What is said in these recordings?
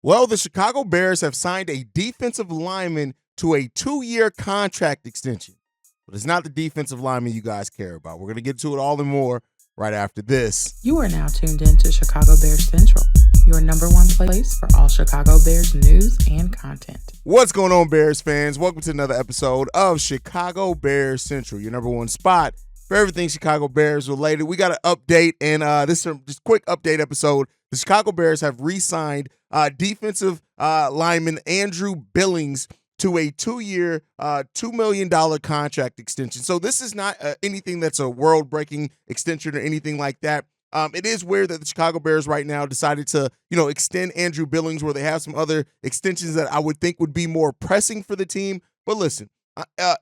Well, the Chicago Bears have signed a defensive lineman to a 2-year contract extension. But it's not the defensive lineman you guys care about. We're going to get to it all and more right after this. You are now tuned in to Chicago Bears Central, your number one place for all Chicago Bears news and content. What's going on, Bears fans? Welcome to another episode of Chicago Bears Central, your number one spot for everything Chicago Bears related. We got an update, and this is a just quick update episode. The Chicago Bears have re-signed defensive lineman Andrew Billings to a 2-year, $2 million contract extension. So this is not anything that's a world-breaking extension or anything like that. It is weird that the Chicago Bears right now decided to, extend Andrew Billings where they have some other extensions that I would think would be more pressing for the team. But listen,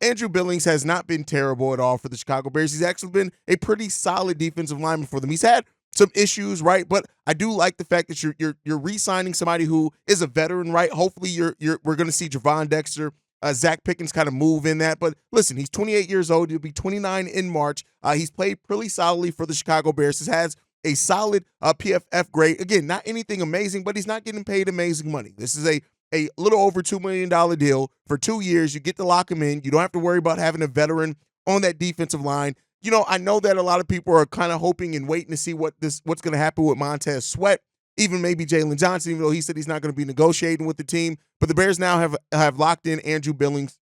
Andrew Billings has not been terrible at all for the Chicago Bears. He's actually been a pretty solid defensive lineman for them. He's had some issues, right? But I do like the fact that you're re-signing somebody who is a veteran, right? Hopefully we're going to see Javon Dexter, Zach Pickens kind of move in that. But listen, he's 28 years old. He'll be 29 in March. He's played pretty solidly for the Chicago Bears. He has a solid PFF grade. Again, not anything amazing, but he's not getting paid amazing money. This is a little over $2 million deal for 2 years. You get to lock him in. You don't have to worry about having a veteran on that defensive line. I know that a lot of people are kind of hoping and waiting to see what's going to happen with Montez Sweat, even maybe Jalen Johnson, even though he said he's not going to be negotiating with the team. But the Bears now have locked in Andrew Billings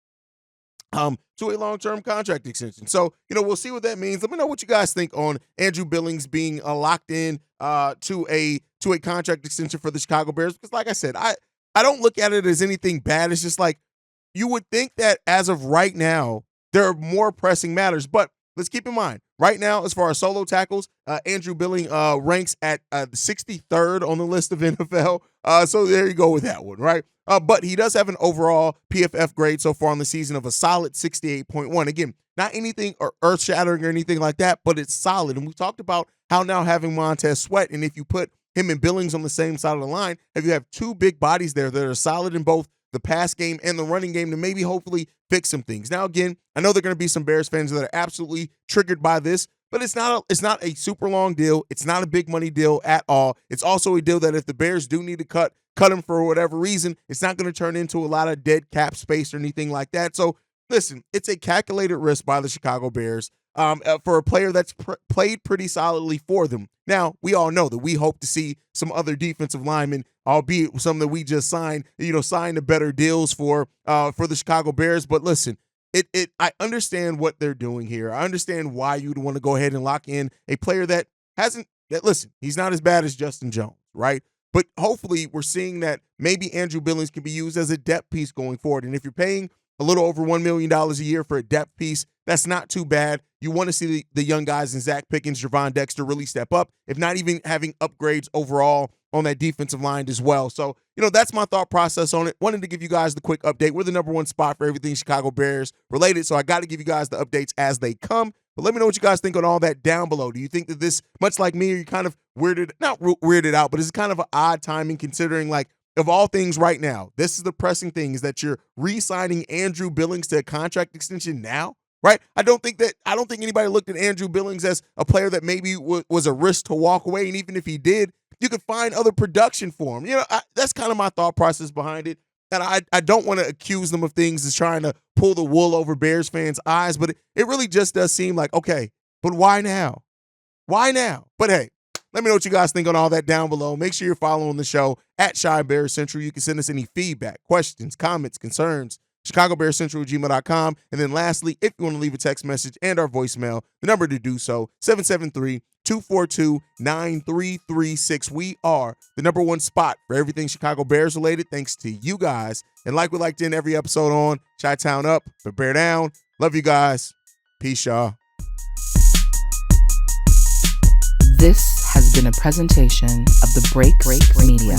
to a long-term contract extension. So, we'll see what that means. Let me know what you guys think on Andrew Billings being locked in to a contract extension for the Chicago Bears. Because like I said, I don't look at it as anything bad. It's just like you would think that as of right now, there are more pressing matters. But let's keep in mind, right now, as far as solo tackles, Andrew Billings ranks at 63rd on the list of NFL. So there you go with that one, right? But he does have an overall PFF grade so far on the season of a solid 68.1. Again, not anything or earth-shattering or anything like that, but it's solid. And we talked about how now having Montez Sweat, and if you put him and Billings on the same side of the line, if you have two big bodies there that are solid in both the pass game and the running game to maybe hopefully fix some things. Now, again, I know there are going to be some Bears fans that are absolutely triggered by this, but it's not a super long deal. It's not a big money deal at all. It's also a deal that if the Bears do need to cut him for whatever reason, it's not going to turn into a lot of dead cap space or anything like that. So listen, it's a calculated risk by the Chicago Bears for a player that's played pretty solidly for them. Now, we all know that we hope to see some other defensive linemen, albeit some that we just signed the better deals for the Chicago Bears. But listen, I understand what they're doing here. I understand why you'd want to go ahead and lock in a player listen, he's not as bad as Justin Jones, right? But hopefully we're seeing that maybe Andrew Billings can be used as a depth piece going forward. And if you're paying a little over $1 million a year for a depth piece, that's not too bad. You want to see the young guys in Zach Pickens, Javon Dexter really step up, if not even having upgrades overall on that defensive line as well. So, that's my thought process on it. Wanted to give you guys the quick update. We're the number one spot for everything Chicago Bears related, so I got to give you guys the updates as they come. But let me know what you guys think on all that down below. Do you think that this, much like me, are you kind of not weirded out, but it's kind of an odd timing considering, like, of all things right now, this is the pressing thing, is that you're re-signing Andrew Billings to a contract extension now, right? I don't think anybody looked at Andrew Billings as a player that maybe was a risk to walk away, and even if he did, you could find other production for him. That's kind of my thought process behind it. And I don't want to accuse them of things as trying to pull the wool over Bears fans' eyes, but it really just does seem like, okay, but why now? Why now? But hey, let me know what you guys think on all that down below. Make sure you're following the show at Chi Bears Central. You can send us any feedback, questions, comments, concerns, ChicagoBearsCentral@gmail.com. And then lastly, if you want to leave a text message and our voicemail, the number to do so, 773-242-9336. We are the number one spot for everything Chicago Bears related, thanks to you guys. And like we like to end every episode on, Chi-Town up, but bear down. Love you guys. Peace, y'all. This has been a presentation of the Break Media.